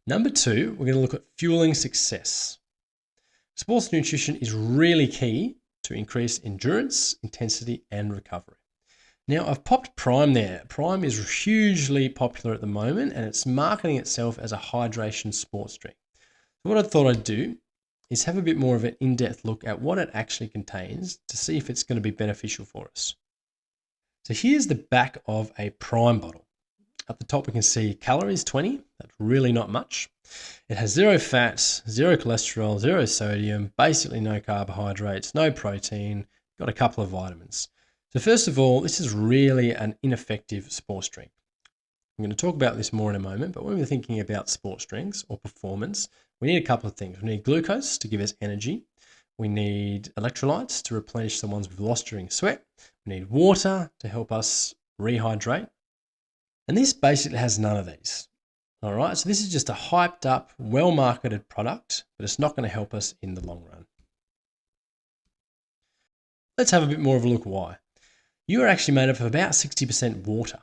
Number two, we're going to look at fueling success. Sports nutrition is really key to increase endurance, intensity, and recovery. Now, I've popped Prime there. Prime is hugely popular at the moment, and it's marketing itself as a hydration sports drink. So what I thought I'd do is have a bit more of an in-depth look at what it actually contains to see if it's going to be beneficial for us. So here's the back of a Prime bottle. At the top, we can see calories 20. That's really not much. It has zero fat, zero cholesterol, zero sodium, basically no carbohydrates, no protein, got a couple of vitamins. So first of all, this is really an ineffective sports drink. I'm going to talk about this more in a moment, but when we're thinking about sports drinks or performance, we need a couple of things. We need glucose to give us energy. We need electrolytes to replenish the ones we've lost during sweat. We need water to help us rehydrate. And this basically has none of these. All right, so this is just a hyped up, well-marketed product, but it's not going to help us in the long run. Let's have a bit more of a look why. You are actually made up of about 60% water.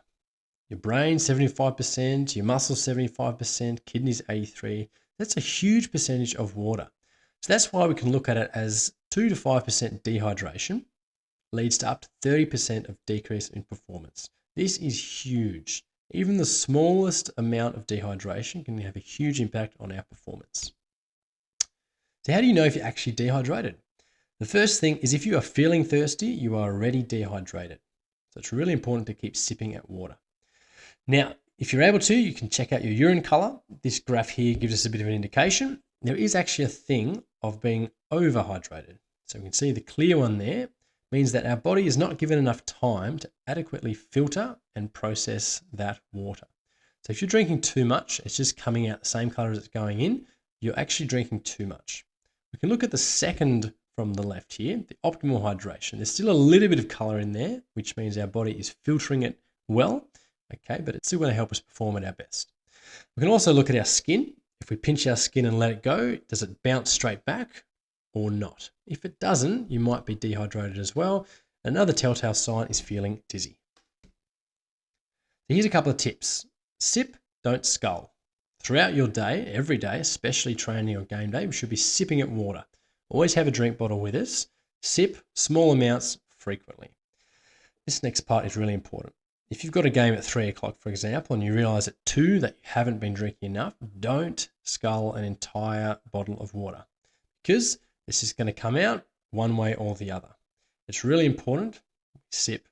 Your brain, 75%, your muscles, 75%, kidneys, 83%. That's a huge percentage of water. So that's why we can look at it as 2 to 5% dehydration leads to up to 30% of decrease in performance. This is huge. Even the smallest amount of dehydration can have a huge impact on our performance. So how do you know if you're actually dehydrated? The first thing is if you are feeling thirsty, you are already dehydrated. So it's really important to keep sipping at water. Now, if you're able to, you can check out your urine color. This graph here gives us a bit of an indication. There is actually a thing of being overhydrated. So we can see the clear one there means that our body is not given enough time to adequately filter and process that water. So if you're drinking too much, it's just coming out the same color as it's going in, you're actually drinking too much. We can look at the second from the left here, the optimal hydration. There's still a little bit of color in there, which means our body is filtering it well, okay, but it's still going to help us perform at our best. We can also look at our skin. If we pinch our skin and let it go, does it bounce straight back or not? If it doesn't, you might be dehydrated as well. Another telltale sign is feeling dizzy. So here's a couple of tips. Sip, don't scull. Throughout your day, every day, especially training or game day, we should be sipping at water. Always have a drink bottle with us. Sip small amounts frequently. This next part is really important. If you've got a game at 3 o'clock, for example, and you realize at 2 that you haven't been drinking enough, don't scull an entire bottle of water because this is going to come out one way or the other. It's really important. Sip,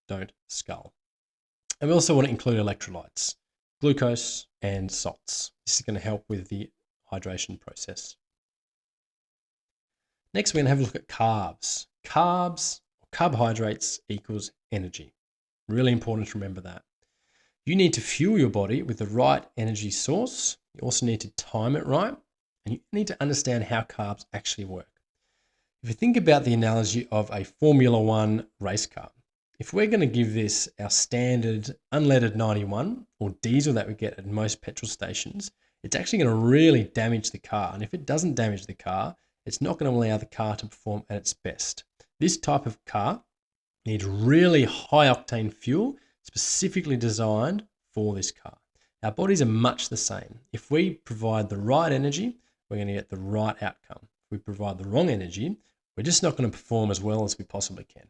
don't scull. And we also want to include electrolytes, glucose and salts. This is going to help with the hydration process. Next, we're going to have a look at carbs. Carbs, or carbohydrates, equals energy. Really important to remember that. You need to fuel your body with the right energy source. You also need to time it right, and you need to understand how carbs actually work. If you think about the analogy of a Formula One race car, if we're going to give this our standard unleaded 91 or diesel that we get at most petrol stations, it's actually going to really damage the car. And if it doesn't damage the car, it's not going to allow the car to perform at its best. This type of car needs really high octane fuel specifically designed for this car. Our bodies are much the same. If we provide the right energy, we're going to get the right outcome. If we provide the wrong energy, we're just not going to perform as well as we possibly can.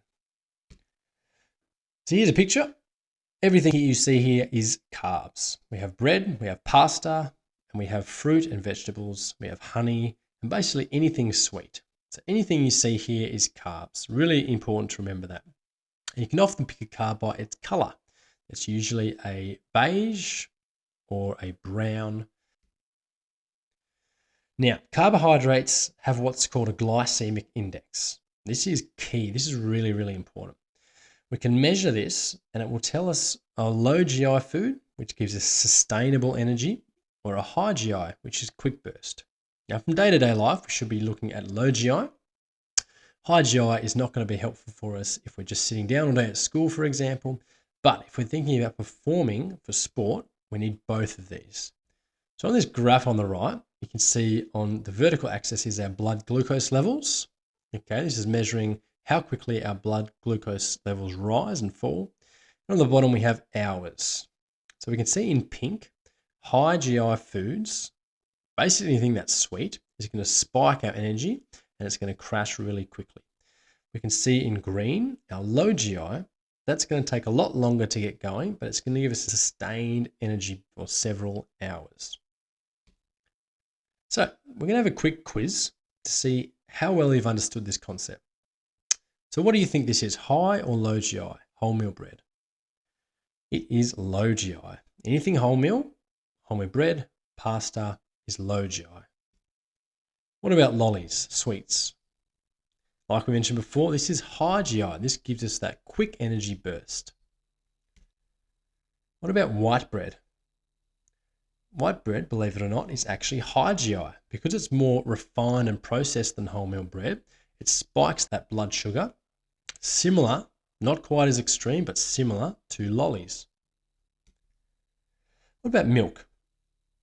So here's a picture. Everything you see here is carbs. We have bread, we have pasta, and we have fruit and vegetables. We have honey, and basically anything sweet. So anything you see here is carbs. Really important to remember that. And you can often pick a carb by its color. It's usually a beige or a brown. Now, carbohydrates have what's called a glycemic index. This is key. This is really, really important. We can measure this and it will tell us a low GI food, which gives us sustainable energy, or a high GI, which is quick burst. Now, from day-to-day life, we should be looking at low GI. High GI is not going to be helpful for us if we're just sitting down all day at school, for example. But if we're thinking about performing for sport, we need both of these. So on this graph on the right, you can see on the vertical axis is our blood glucose levels. Okay, this is measuring how quickly our blood glucose levels rise and fall. And on the bottom, we have hours. So we can see in pink, high GI foods Basically, anything that's sweet is going to spike our energy and it's going to crash really quickly. We can see in green, our low GI, that's going to take a lot longer to get going, but it's going to give us sustained energy for several hours. So we're going to have a quick quiz to see how well you've understood this concept. So what do you think this is, high or low GI, wholemeal bread? It is low GI. Anything wholemeal bread, pasta is low GI. What about lollies, sweets? Like we mentioned before, this is high GI. This gives us that quick energy burst. What about white bread? White bread, believe it or not, is actually high GI. Because it's more refined and processed than wholemeal bread, it spikes that blood sugar. Similar, not quite as extreme, but similar to lollies. What about milk?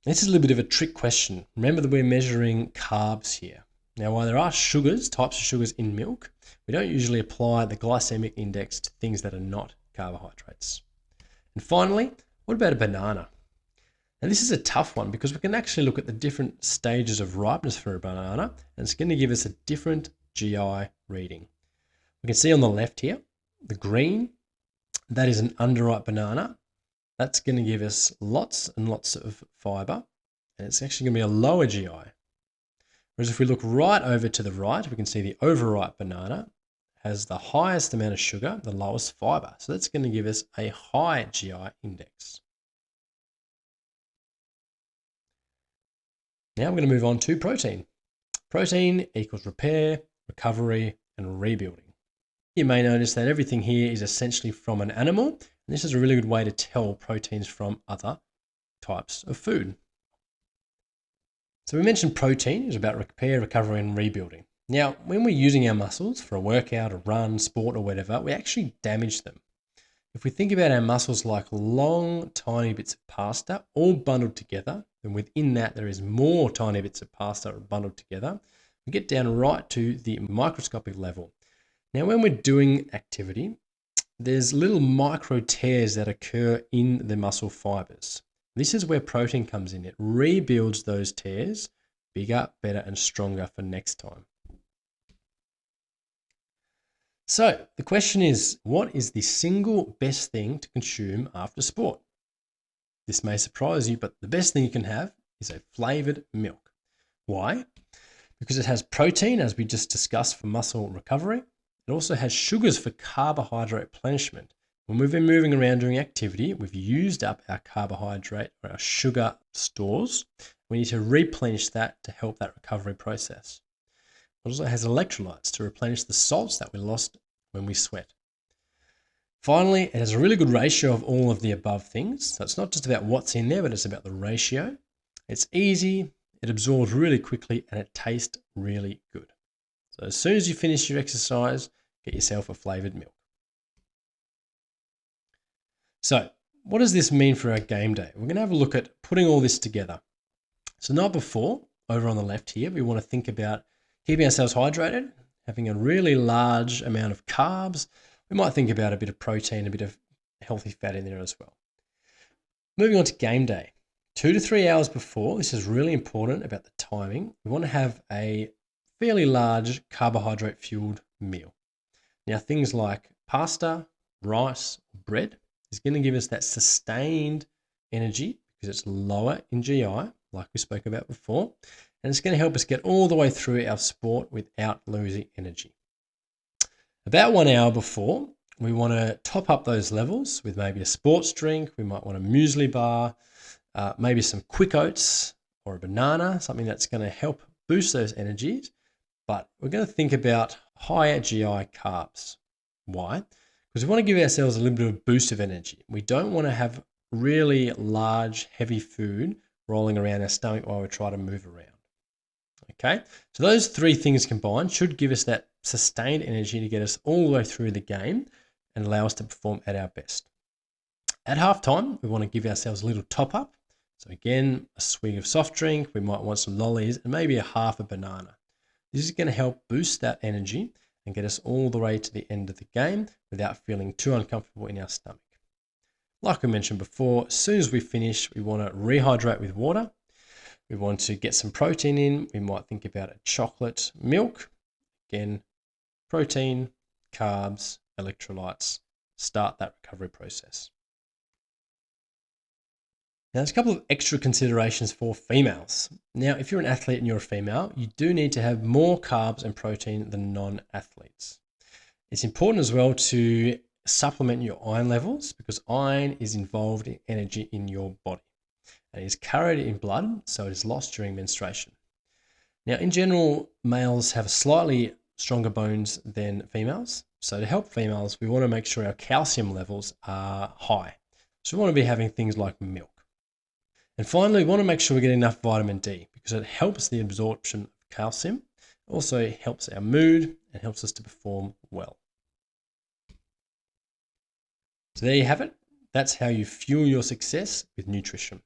This is a little bit of a trick question. Remember that we're measuring carbs here. Now, while there are sugars, types of sugars in milk, we don't usually apply the glycemic index to things that are not carbohydrates. And finally, what about a banana? Now, this is a tough one because we can actually look at the different stages of ripeness for a banana, and it's going to give us a different GI reading. We can see on the left here, the green, that is an underripe banana. That's going to give us lots and lots of fiber, and it's actually going to be a lower GI. Whereas if we look right over to the right, we can see the overripe banana has the highest amount of sugar, the lowest fiber. So that's going to give us a high GI index. Now I'm going to move on to protein. Protein equals repair, recovery, and rebuilding. You may notice that everything here is essentially from an animal, and this is a really good way to tell proteins from other types of food. So we mentioned protein is about repair, recovery, and rebuilding. Now, when we're using our muscles for a workout, a run, sport, or whatever, we actually damage them. If we think about our muscles like long, tiny bits of pasta all bundled together, and within that there is more tiny bits of pasta bundled together, we get down right to the microscopic level. Now, when we're doing activity, there's little micro tears that occur in the muscle fibers. This is where protein comes in. It rebuilds those tears bigger, better, and stronger for next time. So the question is, what is the single best thing to consume after sport? This may surprise you, but the best thing you can have is a flavored milk. Why? Because it has protein, as we just discussed, for muscle recovery. It also has sugars for carbohydrate replenishment. When we've been moving around during activity, we've used up our carbohydrate or our sugar stores. We need to replenish that to help that recovery process. It also has electrolytes to replenish the salts that we lost when we sweat. Finally, it has a really good ratio of all of the above things. So it's not just about what's in there, but it's about the ratio. It's easy, it absorbs really quickly, and it tastes really good. So as soon as you finish your exercise, get yourself a flavored milk. So what does this mean for our game day? We're going to have a look at putting all this together. So night before, over on the left here, we want to think about keeping ourselves hydrated, having a really large amount of carbs. We might think about a bit of protein, a bit of healthy fat in there as well. Moving on to game day. 2 to 3 hours before, this is really important about the timing. We want to have a fairly large carbohydrate-fueled meal. Now, things like pasta, rice, bread is going to give us that sustained energy because it's lower in GI, like we spoke about before, and it's going to help us get all the way through our sport without losing energy. About 1 hour before, we want to top up those levels with maybe a sports drink. We might want a muesli bar, maybe some quick oats or a banana, something that's going to help boost those energies. But we're going to think about higher GI carbs. Why? Because we want to give ourselves a little bit of a boost of energy. We don't want to have really large, heavy food rolling around our stomach while we try to move around. Okay, so those three things combined should give us that sustained energy to get us all the way through the game and allow us to perform at our best. At halftime, we want to give ourselves a little top up. So again, a swig of soft drink, we might want some lollies and maybe a half a banana. This is going to help boost that energy and get us all the way to the end of the game without feeling too uncomfortable in our stomach. Like we mentioned before, as soon as we finish, we want to rehydrate with water. We want to get some protein in. We might think about a chocolate milk. Again, protein, carbs, electrolytes, start that recovery process. Now, there's a couple of extra considerations for females. Now, if you're an athlete and you're a female, you do need to have more carbs and protein than non-athletes. It's important as well to supplement your iron levels because iron is involved in energy in your body and is carried in blood, so it is lost during menstruation. Now, in general, males have slightly stronger bones than females. So to help females, we want to make sure our calcium levels are high. So we want to be having things like milk. And finally, we want to make sure we get enough vitamin D because it helps the absorption of calcium. It also helps our mood and helps us to perform well. So there you have it. That's how you fuel your success with nutrition.